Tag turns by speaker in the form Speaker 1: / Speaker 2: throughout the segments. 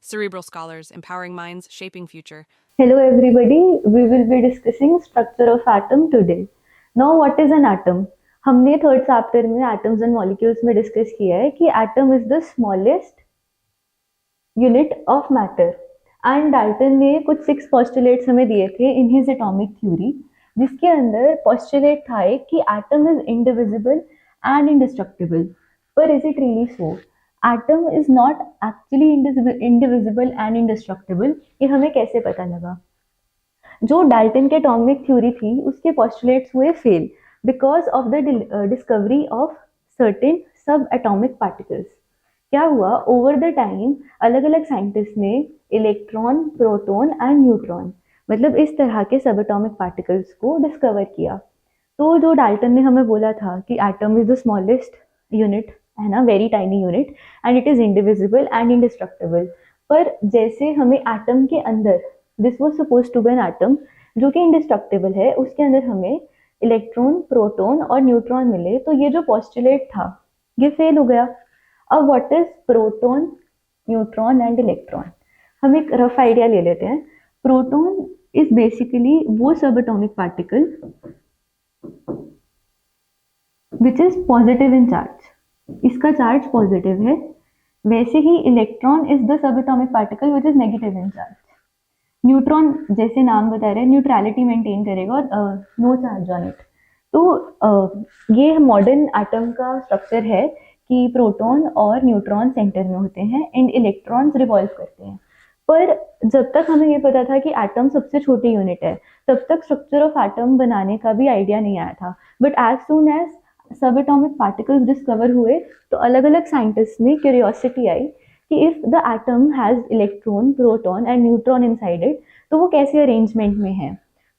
Speaker 1: Cerebral Scholars, Empowering Minds, Shaping Future.
Speaker 2: Hello everybody, we will be discussing structure of atom today. Now what is an atom? हमने third chapter में atoms and molecules में discuss किया है कि atom is the smallest unit of matter and Dalton ने कुछ 6 postulates हमें दिए थे इन हिज एटॉमिक थ्योरी, जिसके अंदर पोस्टुलेट था एक कि atom is indivisible and indestructible. पर is it really so? Atom is not actually indivisible and indestructible. ये हमें कैसे पता लगा? जो डाल्टन के एटॉमिक थ्योरी थी उसके पोस्टुलेट्स हुए fail because of the discovery of certain सब एटॉमिक पार्टिकल्स. क्या हुआ? ओवर द टाइम अलग अलग साइंटिस्ट ने इलेक्ट्रॉन, प्रोटॉन एंड न्यूट्रॉन, मतलब इस तरह के सब एटॉमिक पार्टिकल्स को डिस्कवर किया. तो जो डाल्टन ने हमें बोला था कि atom is the smallest unit, है ना, very tiny unit, and it is indivisible and indestructible. पर जैसे हमें एटम के अंदर, this was suppose to be an atom जो कि इंडिस्ट्रक्टिबल है, उसके अंदर हमें इलेक्ट्रॉन, प्रोटॉन और न्यूट्रॉन मिले, तो ये जो पोस्टुलेट था ये फेल हो गया. अब what is proton, neutron and electron? हम एक रफ आइडिया ले लेते हैं. प्रोटॉन इज बेसिकली वो subatomic particle which is positive in charge. इसका चार्ज पॉजिटिव है. वैसे ही electron is the subatomic particle which is negative in charge. Neutron जैसे नाम बता रहे हैं न्यूट्रलिटी मेंटेन करेगा और नो चार्ज ऑन इट. तो ये मॉडर्न एटम का स्ट्रक्चर है कि प्रोटॉन और न्यूट्रॉन सेंटर में होते हैं एंड इलेक्ट्रॉन्स रिवॉल्व करते हैं. पर जब तक हमें ये पता था कि एटम सबसे छोटी यूनिट है, तब तक स्ट्रक्चर ऑफ एटम बनाने का भी आइडिया नहीं आया था. बट एज सून एज सब एटॉमिक पार्टिकल्स डिस्कवर हुए तो अलग अलग साइंटिस्ट में क्यूरियोसिटी आई कि if the atom has electron, proton and neutron inside it, तो वो कैसे अरेंजमेंट में है.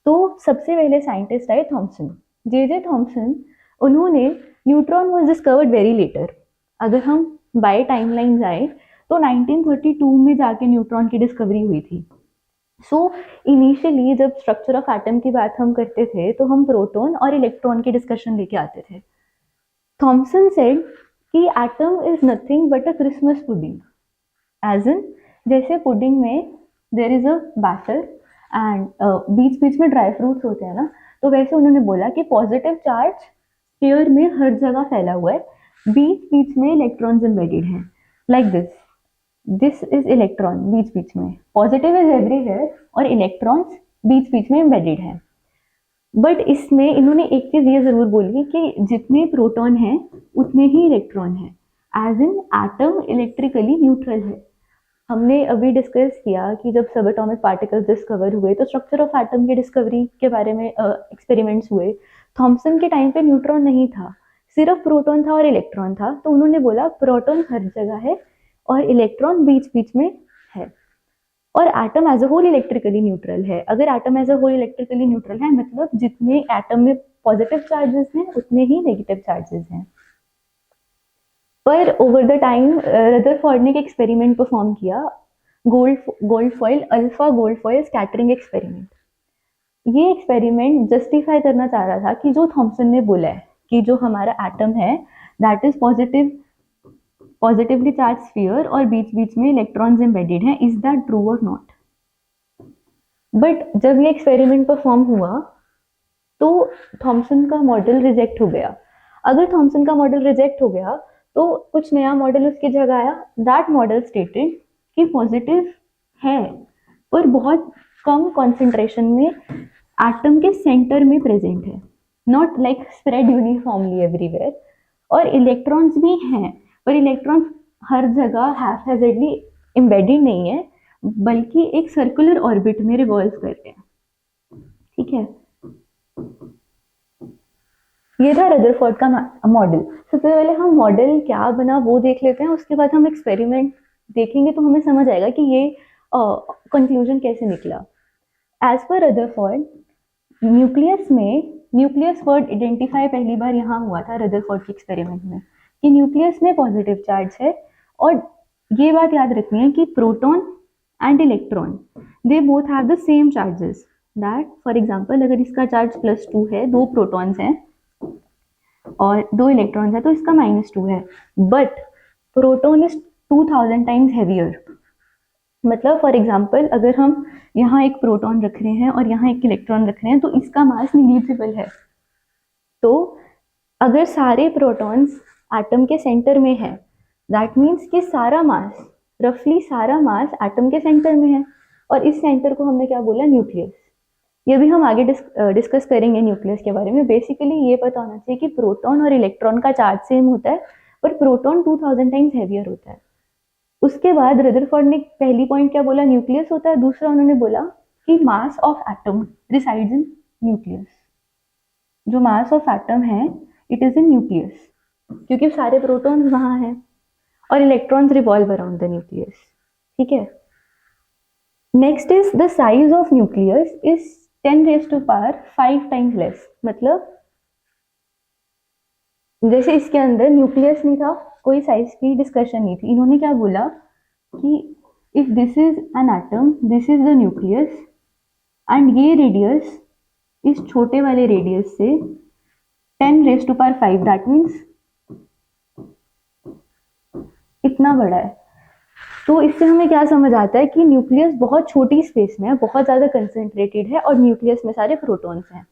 Speaker 2: तो सबसे पहले साइंटिस्ट आए थॉमसन, जे थॉमसन. उन्होंने neutron was discovered very later. अगर हम बाय टाइमलाइन जाए तो 1932 में जाके न्यूट्रॉन की डिस्कवरी हुई थी. सो इनिशियली जब स्ट्रक्चर ऑफ एटम की बात हम करते थे तो हम प्रोटॉन और इलेक्ट्रॉन की डिस्कशन लेके आते थे. थॉमसन सेड कि atom is nothing but a Christmas pudding. As in जैसे पुडिंग में there is a batter and बीच बीच में ड्राई फ्रूट्स होते हैं ना, तो वैसे उन्होंने बोला कि पॉजिटिव चार्ज स्फीयर में हर जगह फैला हुआ है, बीच बीच में इलेक्ट्रॉन्स एम्बेडेड हैं. लाइक दिस इज इलेक्ट्रॉन, बीच बीच में पॉजिटिव इज एवरीवेयर और इलेक्ट्रॉन्स बीच बीच में एम्बेडेड हैं. बट इसमें इन्होंने एक चीज ये जरूर बोली कि जितने प्रोटॉन हैं उतने ही इलेक्ट्रॉन हैं. As in atom electrically neutral है. हमने अभी डिस्कस किया कि जब सब एटॉमिक पार्टिकल्स डिस्कवर हुए तो स्ट्रक्चर ऑफ एटम की डिस्कवरी के बारे में एक्सपेरिमेंट्स हुए. थॉमसन के टाइम पे न्यूट्रॉन नहीं था, सिर्फ प्रोटॉन था और इलेक्ट्रॉन था. तो उन्होंने बोला प्रोटॉन हर जगह है और इलेक्ट्रॉन बीच बीच में है, और atom as a whole electrically neutral है. अगर atom as a whole electrically neutral है मतलब जितने एटम में पॉजिटिव चार्जेस हैं उतने ही नेगेटिव चार्जेस हैं. पर ओवर द टाइम रदरफोर्ड ने एक एक्सपेरिमेंट परफॉर्म किया, gold foil, alpha gold foil scattering experiment. ये एक्सपेरिमेंट जस्टिफाई करना चाह रहा था कि जो थॉमसन ने बोला है कि जो हमारा एटम है that is positively charge sphere और बीच बीच में इलेक्ट्रॉन्स एम्बेडेड हैं, इज दैट ट्रू और नॉट. बट जब ये एक्सपेरिमेंट परफॉर्म हुआ तो थॉमसन का मॉडल रिजेक्ट हो गया. अगर थॉमसन का मॉडल रिजेक्ट हो गया तो कुछ नया मॉडल उसकी जगह आया. दैट मॉडल स्टेटेड कि पॉजिटिव है पर बहुत कम कॉन्सेंट्रेशन में एटम के सेंटर में प्रेजेंट है, not like spread uniformly everywhere. और इलेक्ट्रॉन्स भी हैं पर इलेक्ट्रॉन्स हर जगह हाफ हैजेडली एम्बेडेड नहीं है, बल्कि एक सर्कुलर ऑर्बिट में रिवॉल्व कर रहे हैं. ठीक है, ये था रदरफोर्ड का मॉडल. सबसे पहले हम मॉडल क्या बना वो देख लेते हैं, उसके बाद हम एक्सपेरिमेंट देखेंगे तो हमें समझ आएगा कि ये कंक्लूजन कैसे निकला. As per Rutherford, nucleus word identify पहली बार यहाँ हुआ था रदरफोर्ड के एक्सपेरिमेंट में कि न्यूक्लियस में पॉजिटिव चार्ज है. और ये बात याद रखनी है कि proton and electron they both have the same charges. That for example अगर इसका चार्ज +2 है, 2 प्रोटॉन्स हैं और 2 इलेक्ट्रॉन्स है तो इसका -2 है. But proton is 2000 times heavier मतलब फॉर एग्जांपल अगर हम यहाँ एक प्रोटॉन रख रहे हैं और यहाँ एक इलेक्ट्रॉन रख रहे हैं तो इसका मास निग्लिजिबल है। तो अगर सारे प्रोटॉन्स एटम के सेंटर में है, दैट मीन्स कि सारा मास, रफली सारा मास एटम के सेंटर में है, और इस सेंटर को हमने क्या बोला, न्यूक्लियस। ये भी हम आगे डिस्कस करेंगे न्यूक्लियस के बारे में। बेसिकली ये पता होना चाहिए कि प्रोटॉन और इलेक्ट्रॉन का चार्ज सेम होता है, पर प्रोटॉन 2000 टाइम्स हैवियर होता है। उसके बाद रदरफोर्ड ने पहली पॉइंट क्या बोला, न्यूक्लियस होता है। दूसरा उन्होंने बोला कि मास of atom resides in nucleus. जो मास ऑफ एटम है इट इज इन न्यूक्लियस, क्योंकि सारे प्रोटॉन्स वहां हैं और electrons revolve around the nucleus. ठीक है। Next is the size of nucleus is 10⁵ times less. मतलब जैसे इसके अंदर न्यूक्लियस नहीं था, कोई साइज की डिस्कशन नहीं थी, इन्होंने क्या बोला कि if this is an atom, this is the nucleus, and ये रेडियस इस छोटे वाले रेडियस से 10⁵, दैट मीन्स इतना बड़ा है। तो इससे हमें क्या समझ आता है कि न्यूक्लियस बहुत छोटी स्पेस में है, बहुत ज़्यादा कंसेंट्रेटेड है, और न्यूक्लियस में सारे प्रोटॉन्स हैं।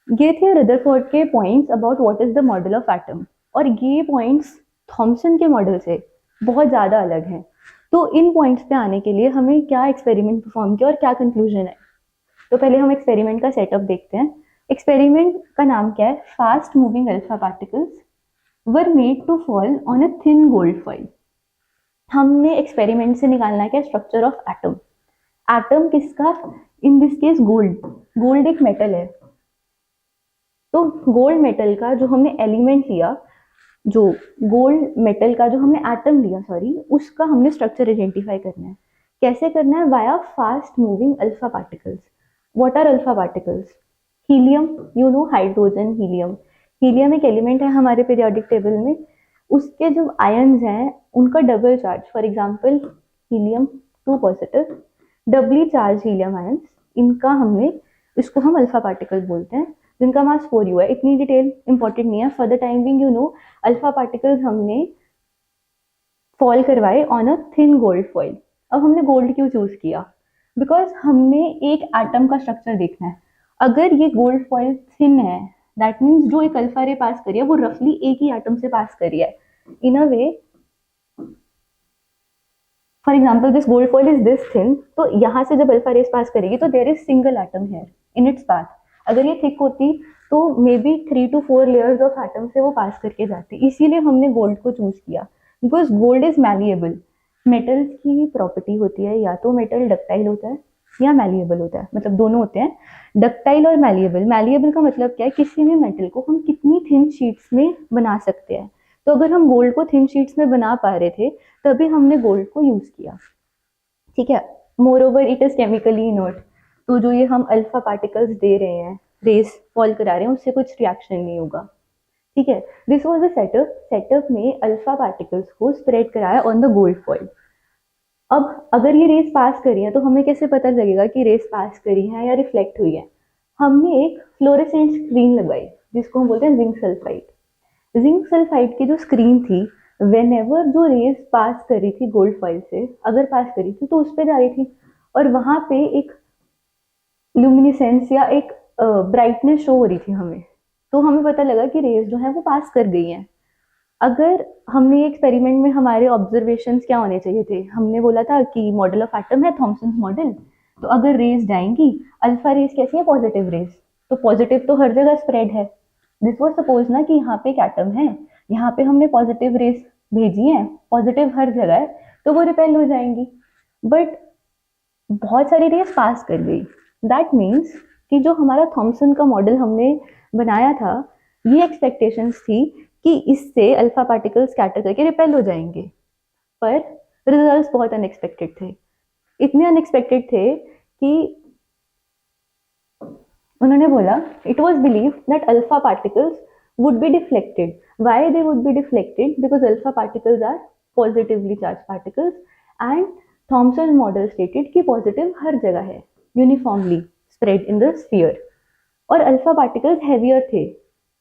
Speaker 2: ये थे रदरफोर्ड के points about what is the model of atom, और ये पॉइंट्स थॉमसन के मॉडल से बहुत ज़्यादा अलग हैं। तो इन पॉइंट्स पे आने के लिए हमें क्या एक्सपेरिमेंट परफॉर्म किया और क्या कंक्लूजन है। तो पहले हम एक्सपेरिमेंट का सेटअप देखते हैं। एक्सपेरिमेंट का नाम क्या है, fast moving alpha particles were made to fall on a thin gold foil. हमने एक्सपेरिमेंट से निकालना है क्या, स्ट्रक्चर ऑफ एटम। एटम किसका, in this case gold. Gold एक मेटल है, तो गोल्ड मेटल का जो हमने एलिमेंट लिया, जो गोल्ड मेटल का जो हमने एटम लिया, सॉरी, उसका हमने स्ट्रक्चर आइडेंटिफाई करना है। कैसे करना है, via fast moving alpha particles. What are alpha particles, helium, you know, hydrogen, helium. Helium एक एलिमेंट है हमारे पीरियोडिक टेबल में, उसके जो आयन्स हैं उनका double charge, for example helium 2 positive, doubly charge helium ions, इनका हमने, इसको हम अल्फा पार्टिकल बोलते हैं, जिनका मास 4u है। इतनी डिटेल इंपॉर्टेंट नहीं है, for the time being you know alpha particles हमने फॉल करवाए on a thin gold foil. अब हमने गोल्ड क्यों चूज किया, बिकॉज हमने एक एटम का स्ट्रक्चर देखना है। अगर ये गोल्ड फॉइल थिन है, दैट मीन्स जो एक अल्फा रे पास करी है वो रफली एक ही एटम से पास करी है। In a way, for example this gold foil is this thin, तो यहाँ से जब अल्फा रेस पास करेगी तो there is single atom here in its path. अगर ये थिक होती तो may be 3 to 4 layers of atom से वो पास करके जाती। इसीलिए हमने गोल्ड को चूज किया, because gold is malleable. Metals की प्रॉपर्टी होती है, या तो मेटल डक्टाइल होता है या मैलिएबल होता है, मतलब दोनों होते हैं, डक्टाइल और मैलिएबल। मैलिएबल का मतलब क्या है, किसी भी मेटल को हम कितनी थिन शीट्स में बना सकते हैं। तो अगर हम गोल्ड को थिन शीट्स में बना पा रहे थे तभी हमने गोल्ड को यूज किया। ठीक है। More over it is chemically inert, तो जो ये हम अल्फा पार्टिकल्स दे रहे हैं, रेस फॉल करा रहे हैं, उससे कुछ रिएक्शन नहीं होगा। ठीक है। This was the setup. Setup में अल्फा पार्टिकल्स को स्प्रेड कराया ऑन द गोल्ड फॉइल। अब अगर ये रेस पास करी है तो हमें कैसे पता लगेगा कि रेस पास करी है या रिफ्लेक्ट हुई है। हमने एक फ्लोरेसेंट स्क्रीन लगाई जिसको हम बोलते हैं जिंक सल्फाइड। जिंक सल्फाइड की जो स्क्रीन थी, वेनेवर जो रेस पास करी थी गोल्ड फॉइल से, अगर पास करी थी तो उस पर जा रही थी, और वहां पे एक ल्यूमिनिसेंस या एक ब्राइटनेस शो हो रही थी हमें। तो हमें पता लगा कि रेस जो है वो पास कर गई हैं। अगर हमने एक्सपेरिमेंट में हमारे ऑब्जर्वेशंस क्या होने चाहिए थे, हमने बोला था कि मॉडल ऑफ एटम है थॉमसन मॉडल, तो अगर रेस जाएंगी, अल्फा रेस कैसी है, पॉजिटिव रेस, तो पॉजिटिव तो हर जगह स्प्रेड है। दिस वाज सपोज ना कि यहाँ पे एक एटम है, यहाँ पे हमने पॉजिटिव रेस भेजी है, पॉजिटिव हर जगह है, तो वो रिपेल हो जाएंगी। बट बहुत सारी रेस पास कर गई। दैट मीन्स कि जो हमारा थॉमसन का मॉडल हमने बनाया था, ये एक्सपेक्टेशंस थी कि इससे अल्फा पार्टिकल्स स्कैटर करके रिपेल हो जाएंगे, पर रिजल्ट्स बहुत अनएक्सपेक्टेड थे। इतने अनएक्सपेक्टेड थे कि उन्होंने बोला it was believe that alpha particles would be deflected. Why they would be deflected? Because alpha particles are positively charged particles, and Thomson model stated कि positive हर जगह है, uniformly spread in the sphere, और alpha particles heavier थे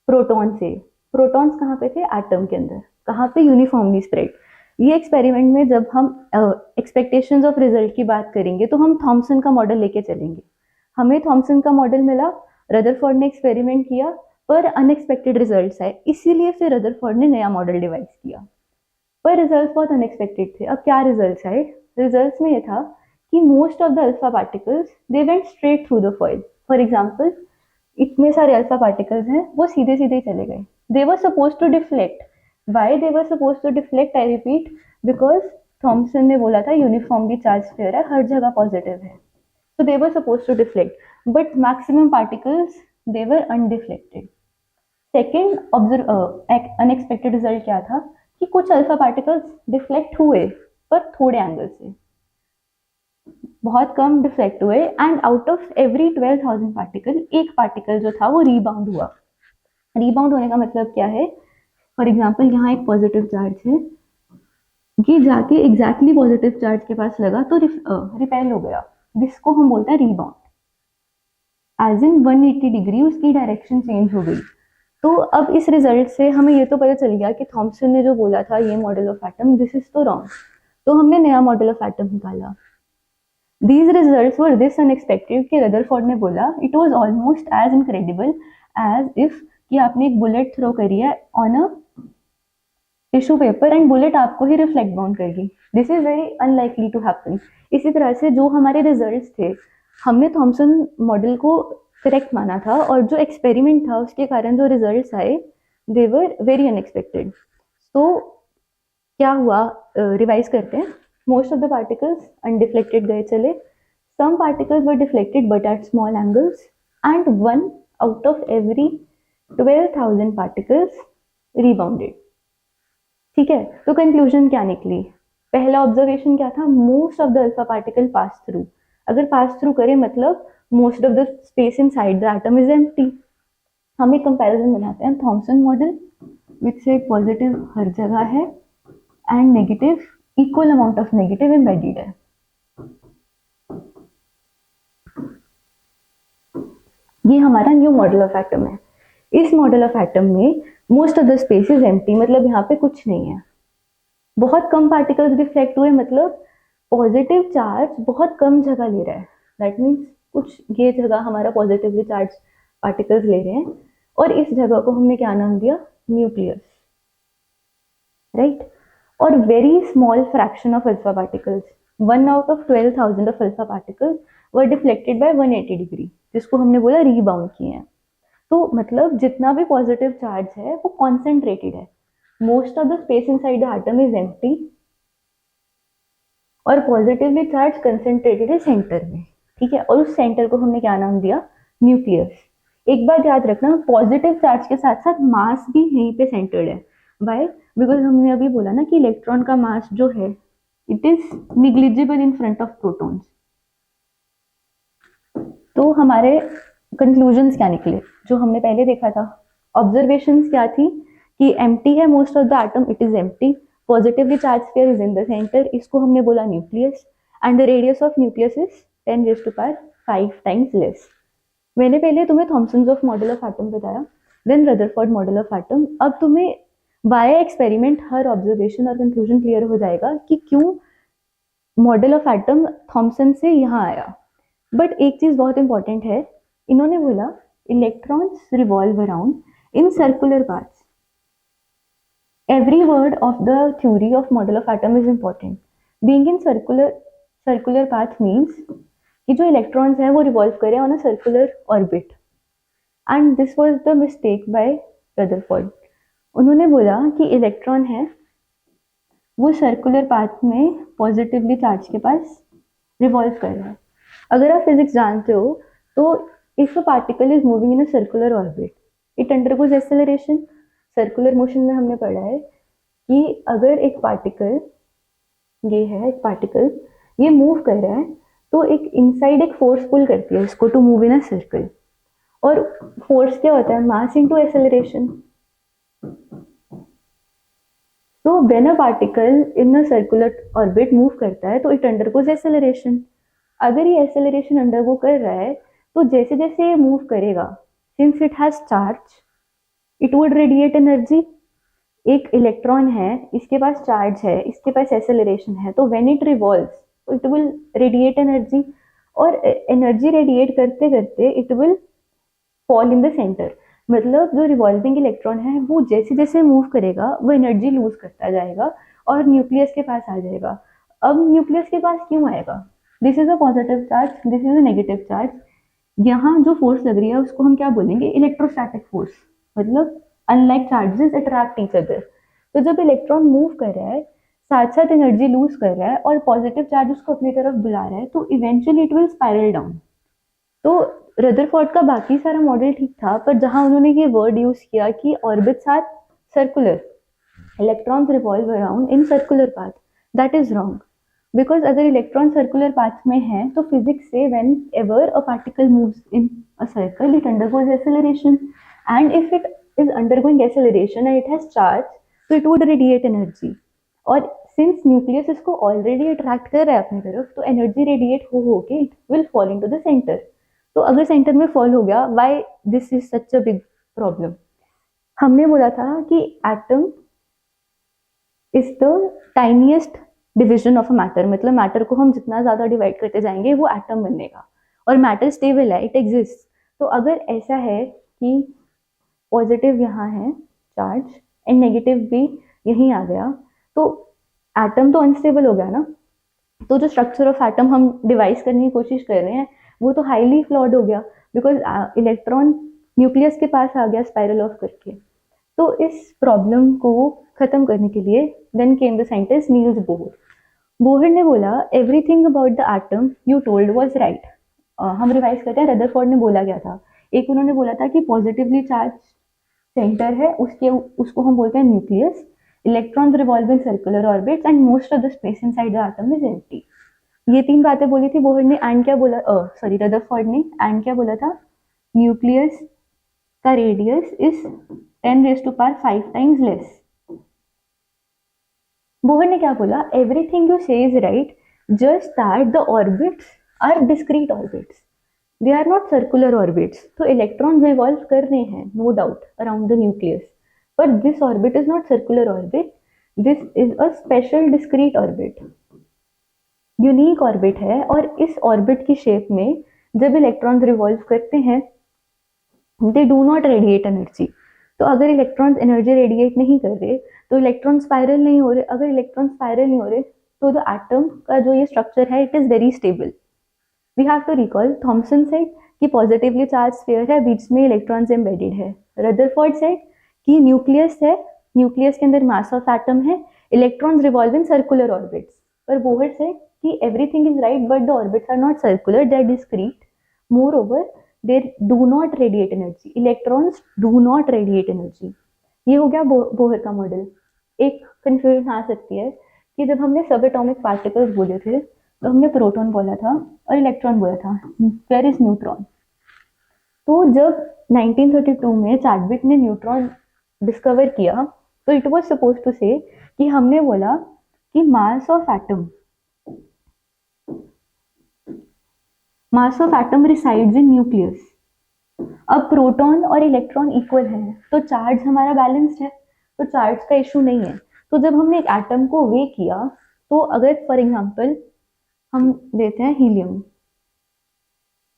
Speaker 2: proton से। Protons कहाँ पे थे, atom के अंदर, कहाँ पे, यूनिफॉर्मली स्प्रेड। ये एक्सपेरिमेंट में जब हम एक्सपेक्टेशंस ऑफ रिजल्ट की बात करेंगे तो हम थॉमसन का मॉडल लेके चलेंगे। हमें थॉमसन का मॉडल मिला, रदरफोर्ड ने एक्सपेरिमेंट किया पर अनएक्सपेक्टेड रिजल्ट्स आए, इसीलिए फिर रदरफोर्ड ने नया मॉडल डिवाइस किया। पर रिजल्ट्स बहुत अनएक्सपेक्टेड थे। अब क्या रिजल्ट्स आए? रिजल्ट्स में ये था कि most of the alpha particles they went straight through the foil. For example, इतने सारे अल्फा पार्टिकल्स हैं, वो सीधे सीधे चले गए। They were suppose to deflect. Why they were suppose to deflect? I repeat, because Thomson ने बोला था यूनिफॉर्मली चार्ज स्फीयर है, हर जगह पॉजिटिव है, so they were supposed to deflect, but maximum particles they were undeflected. Second unexpected result क्या था कि कुछ अल्फा पार्टिकल्स डिफ्लेक्ट हुए पर थोड़े एंगल से, बहुत कम डिफ्लेक्ट हुए, and out of every 12,000 particle एक पार्टिकल जो था वो रीबाउंड हुआ। रीबाउंड होने का मतलब क्या है? फॉर एग्जाम्पल, यहाँ एक पॉजिटिव चार्ज है, ये जाके एग्जैक्टली पॉजिटिव चार्ज के पास लगा तो रिपेल हो गया, जिसको हम बोलते हैं रीबाउंड। एज इन 180 डिग्री उसकी डायरेक्शन चेंज हो गई। तो अब इस रिजल्ट से हमें ये तो पता चल गया कि थॉमसन ने जो बोला था ये model of atom, this is तो रॉन्ग। तो हमने नया मॉडल ऑफ एटम निकाला। These results were this unexpected कि रदरफोर्ड ने बोला it was almost as incredible as if कि आपने एक बुलेट थ्रो करी है on a tissue paper and bullet आपको ही रिफ्लेक्ट बाउंड करेगी। This is very unlikely to happen. इसी तरह से जो हमारे रिजल्ट्स थे, हमने थॉमसन मॉडल को करेक्ट माना था और जो एक्सपेरिमेंट था उसके कारण जो रिजल्ट्स आए दे वर वेरी अनएक्सपेक्टेड। तो क्या हुआ, रिवाइज करते हैं। Most of the particles undeflected गए चले, some particles were deflected but at small angles, and 1 out of every 12,000 particles rebounded. ठीक है, तो कंक्लूजन क्या निकली? पहला ऑब्जर्वेशन क्या था? Most of the alpha particle pass through. अगर पास थ्रू करे मतलब most of the space inside the atom is empty. हम एक कंपैरिजन बनाते हैं, थॉमसन मॉडल विच से पॉजिटिव हर जगह है and negative, equal amount of negative embedded है। ये हमारा न्यू मॉडल ऑफ एटम है। इस मॉडल ऑफ एटम में most of the space is empty, मतलब यहाँ पे कुछ नहीं है। बहुत कम पार्टिकल्स रिफ्लेक्ट हुए, मतलब पॉजिटिव चार्ज बहुत कम जगह ले रहा है। दैट मीन्स कुछ ये जगह हमारा पॉजिटिवली चार्ज पार्टिकल्स ले रहे हैं, और इस जगह को हमने क्या नाम दिया? Nucleus, right. और very small fraction of alpha particles, 1 out of 12,000 of alpha particles were deflected by 180 degree, जिसको हमने बोला रीबाउंड किए हैं। तो मतलब जितना भी पॉजिटिव चार्ज है वो कॉन्सेंट्रेटेड है। Most of the space inside the atom is empty और पॉजिटिवली चार्ज कंसेंट्रेटेड है सेंटर में। ठीक है, और उस सेंटर को हमने क्या नाम दिया? न्यूक्लियस। एक बात याद रखना, पॉजिटिव चार्ज के साथ साथ मास भी यहीं पे सेंटर्ड है। वाई? बिकॉज हमने अभी बोला ना कि इलेक्ट्रॉन का मास जो है it is negligible in front of protons. तो हमारे कंक्लूजन्स क्या निकले जो हमने पहले देखा था? ऑब्जर्वेशंस क्या थी कि एम्प्टी है most of the atom, it is empty, positively charge sphere is in the centre, इसको हमने बोला nucleus, and the radius of nucleus is 10⁵ times less. मैंने पहले तुम्हें Thomson's of model of atom बताया, then Rutherford model of atom. अब तुम्हें by experiment हर ऑब्जर्वेशन और कंक्लूजन क्लियर हो जाएगा कि क्यों मॉडल ऑफ एटम थॉमसन से यहाँ आया। बट एक चीज बहुत इंपॉर्टेंट है, इन्होंने बोला electrons revolve around in circular paths. Every word of the theory of model of atom is important. Being in circular path means कि जो इलेक्ट्रॉन्स हैं वो रिवॉल्व करें on a circular orbit, and this was the mistake by Rutherford. उन्होंने बोला कि electron है वो सर्कुलर पाथ में पॉजिटिवली चार्ज के पास रिवॉल्व कर रहा है। अगर आप फिजिक्स जानते हो तो if a particle is moving in a circular orbit it undergoes acceleration. Circular motion में हमने पढ़ा है कि अगर एक पार्टिकल, ये है एक पार्टिकल, ये मूव कर रहा है तो एक इनसाइड एक फोर्स पुल करती है इसको to move in a circle. और फोर्स क्या होता है? Mass into acceleration. तो when a particle in a circular orbit move करता है तो इट अंडरगोज एक्सेलरेशन। अगर ये एक्सेलरेशन अंडरगो कर रहा है तो जैसे जैसे ये मूव करेगा, since it has charge, it would radiate energy. एक इलेक्ट्रॉन है, इसके पास चार्ज है, इसके पास एक्सेलरेशन है, तो when it revolves it will radiate energy, और एनर्जी रेडिएट करते करते it will fall in the centre. मतलब जो रिवॉल्विंग इलेक्ट्रॉन है वो जैसे जैसे मूव करेगा वो एनर्जी लूज करता जाएगा और न्यूक्लियस के पास आ जाएगा। अब न्यूक्लियस के पास क्यों आएगा? This is a positive charge, this is a negative charge. यहाँ जो फोर्स लग रही है उसको हम क्या बोलेंगे? Electrostatic force. मतलब unlike charges attract each other. तो जब इलेक्ट्रॉन मूव कर रहा है, साथ साथ एनर्जी लूज कर रहा है और पॉजिटिव चार्ज उसको अपनी तरफ बुला रहा है, तो eventually it will spiral down. तो रदरफोर्ड का बाकी सारा मॉडल ठीक था, पर जहां उन्होंने ये वर्ड यूज किया कि orbits are circular, electrons revolve around in circular path, that is wrong. Because अगर इलेक्ट्रॉन सर्कुलर पाथ में है तो फिजिक्स से whenever a particle moves in a circle it undergoes acceleration, and if it is undergoing acceleration and it has charge, so it would radiate energy। और since nucleus इसको already attract कर रहा है अपनी तरफ, तो energy radiate हो के it will fall into the centre. तो अगर सेंटर में फॉल हो गया, why this is such a big problem? हमने बोला था कि atom is the tiniest division of a matter. मतलब मैटर को हम जितना ज्यादा डिवाइड करते जाएंगे वो एटम बनेगा, और मैटर स्टेबल है, इट एग्जिस्ट। तो अगर ऐसा है कि पॉजिटिव यहाँ है चार्ज एंड नेगेटिव भी यहीं आ गया, तो एटम तो अनस्टेबल हो गया ना। तो जो स्ट्रक्चर ऑफ एटम हम डिवाइस करने की कोशिश कर रहे हैं वो तो हाईली फ्लॉड हो गया, बिकॉज इलेक्ट्रॉन न्यूक्लियस के पास आ गया स्पाइरल ऑफ करके। तो इस प्रॉब्लम को खत्म करने के लिए then came the scientist Niels Bohr. Bohr ने बोला everything about the atom you told was right. हम रिवाइज करते हैं, रदरफोर्ड ने बोला क्या था। एक उन्होंने बोला था कि पॉजिटिवली चार्ज सेंटर है, उसको हम बोलते हैं nucleus, electrons revolve in circular orbits and most of the space inside the atom is empty. ये तीन बातें बोली थी बोहर ने। एंड क्या बोला, सॉरी रदरफोर्ड ने एंड क्या बोला था? न्यूक्लियस का radius is 10⁵ times less. Bohr ने क्या बोला? Everything you say is right, just that the orbits are discrete orbits, they are not circular orbits. तो इलेक्ट्रॉन रिवॉल्व कर रहे हैं no doubt around the nucleus, but this orbit is not circular orbit, this is a special discrete orbit, unique orbit है। और इस orbit की shape में जब इलेक्ट्रॉन्स रिवॉल्व करते हैं दे डू नॉट रेडिएट एनर्जी। तो अगर इलेक्ट्रॉन्स एनर्जी रेडिएट नहीं कर रहे तो इलेक्ट्रॉन स्पाइरल नहीं हो रहे। अगर इलेक्ट्रॉन स्पाइरल नहीं हो रहे तो द एटम का जो ये स्ट्रक्चर है it is very stable. We have to recall Thomson said कि पॉजिटिवली चार्ज स्फीयर है, बीच में इलेक्ट्रॉन्स एम्बेडेड है। रदरफोर्ड सेड कि न्यूक्लियस है, न्यूक्लियस के अंदर मास ऑफ एटम है, electrons revolve in circular orbits. पर बोहर से कि everything is right but the orbits are not circular, they are discrete, moreover they do not radiate energy, electrons do not radiate energy. ये हो गया Bohr का model. एक confusion आ सकती है कि जब हमने सब एटॉमिक पार्टिकल्स बोले थे तो हमने प्रोटॉन बोला था और इलेक्ट्रॉन बोला था, वेयर इज न्यूट्रॉन? तो जब 1932 में चैडविक ने न्यूट्रॉन डिस्कवर किया तो इट वाज सपोज टू से कि हमने बोला कि मास of atom resides in nucleus. अब प्रोटॉन और इलेक्ट्रॉन इक्वल है तो चार्ज हमारा बैलेंस्ड है, तो चार्ज का इशू नहीं है। तो जब हमने एक एटम को वे किया, तो अगर फॉर एग्जांपल हम लेते हैं हीलियम,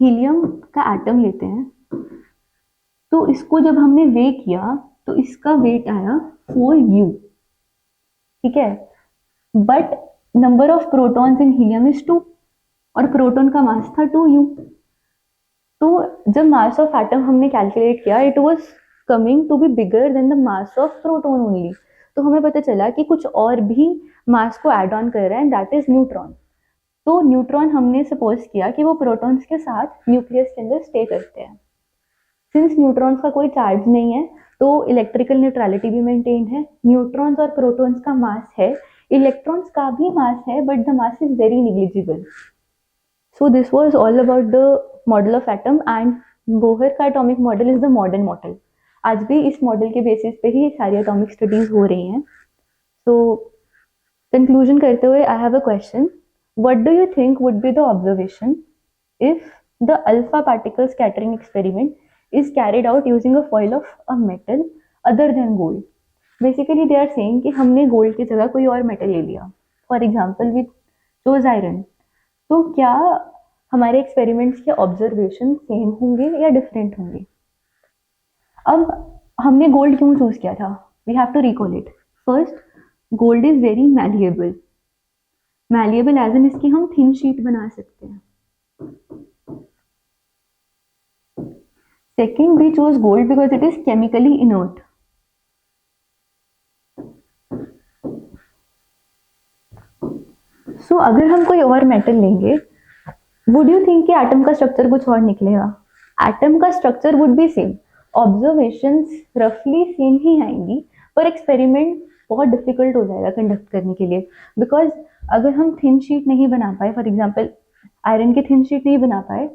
Speaker 2: हीलियम का एटम लेते हैं, तो इसको जब हमने वे किया तो इसका वेट आया 4u, ठीक है। But number of protons in helium is 2 और प्रोटॉन का मास था 2u। तो जब मास ऑफ एटम हमने कैलकुलेट किया it was coming to be bigger than the mass of proton only. तो हमें पता चला कि कुछ और भी मास को ऐड ऑन कर रहा है, दैट इज न्यूट्रॉन। तो न्यूट्रॉन हमने सपोज किया कि वो प्रोटॉन्स के साथ न्यूक्लियस के अंदर स्टे करते हैं। सिंस न्यूट्रॉन्स का कोई चार्ज नहीं है तो इलेक्ट्रिकल न्यूट्रलिटी भी मेंटेन है। न्यूट्रॉन्स और प्रोटॉन्स का मास है, इलेक्ट्रॉन्स का भी मास है, but the mass is very negligible. So this was all about the model of atom and Bohr का atomic model is the modern model. आज भी इस मॉडल के बेसिस पे ही सारी एटॉमिक स्टडीज हो रही हैं। सो कंक्लूजन करते हुए I have a question, what do you think would be the observation if the alpha particle scattering experiment is carried out using a foil of a metal other than gold? Basically they are saying कि हमने gold की जगह कोई और metal ले लिया, for example with chose iron, तो क्या हमारे एक्सपेरिमेंट्स के ऑब्जर्वेशन सेम होंगे या डिफरेंट होंगे? अब हमने गोल्ड क्यों चूज किया था? We have to recall it. First, gold is very malleable. Malleable as in इसकी हम थिन शीट बना सकते हैं। Second, we choose gold because it is chemically inert. So अगर हम कोई और मेटल लेंगे, वुड यू थिंक कि एटम का स्ट्रक्चर कुछ और निकलेगा? एटम का structure would be same, observations रफली सेम ही आएंगी, पर एक्सपेरिमेंट बहुत डिफिकल्ट हो जाएगा कंडक्ट करने के लिए, बिकॉज अगर हम थिन शीट नहीं बना पाए, फॉर एग्जाम्पल आयरन की थिन शीट नहीं बना पाए,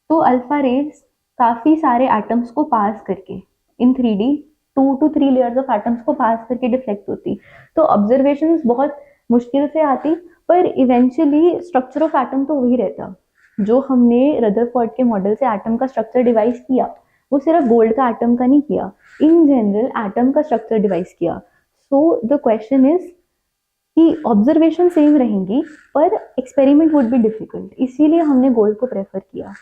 Speaker 2: तो अल्फा रेज काफी सारे एटम्स को पास करके इन 3D 2 to 3 layers of atoms को पास करके डिफ्लेक्ट होती, तो ऑब्जर्वेशंस बहुत मुश्किल से आती, पर इवेंचुअली स्ट्रक्चर ऑफ एटम तो वही रहता। जो हमने रदरफोर्ड के मॉडल से एटम का स्ट्रक्चर डिवाइस किया, वो सिर्फ गोल्ड का एटम का नहीं किया, इन जनरल एटम का स्ट्रक्चर डिवाइस किया। सो द क्वेश्चन इज कि ऑब्जर्वेशन सेम रहेंगी पर एक्सपेरिमेंट वुड बी डिफिकल्ट, इसीलिए हमने गोल्ड को प्रेफर किया।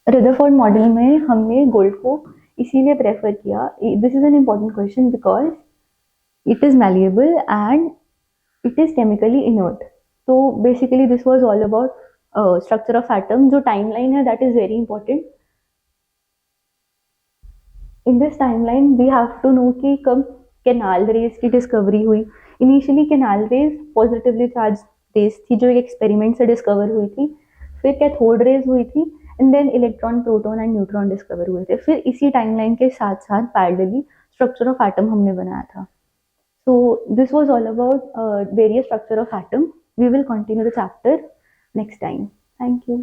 Speaker 2: रदरफोर्ड मॉडल में हमने गोल्ड को इसीलिए प्रेफर किया, this is an important question because it is malleable and it is chemically inert. So basically this was all about structure of atom. जो timeline है that is very important. In this timeline we have to know कि कब canal rays की discovery हुई। Initially canal rays positively charge rays थी जो एक experiment से डिस्कवर हुई थी, फिर कैथोड रेज हुई थी, and then electron, proton and neutron discover हुए थे। फिर इसी टाइमलाइन के साथ साथ पैरेलली स्ट्रक्चर ऑफ एटम हमने बनाया था। So this was all about various structure of atom. We will continue the chapter next time. Thank you.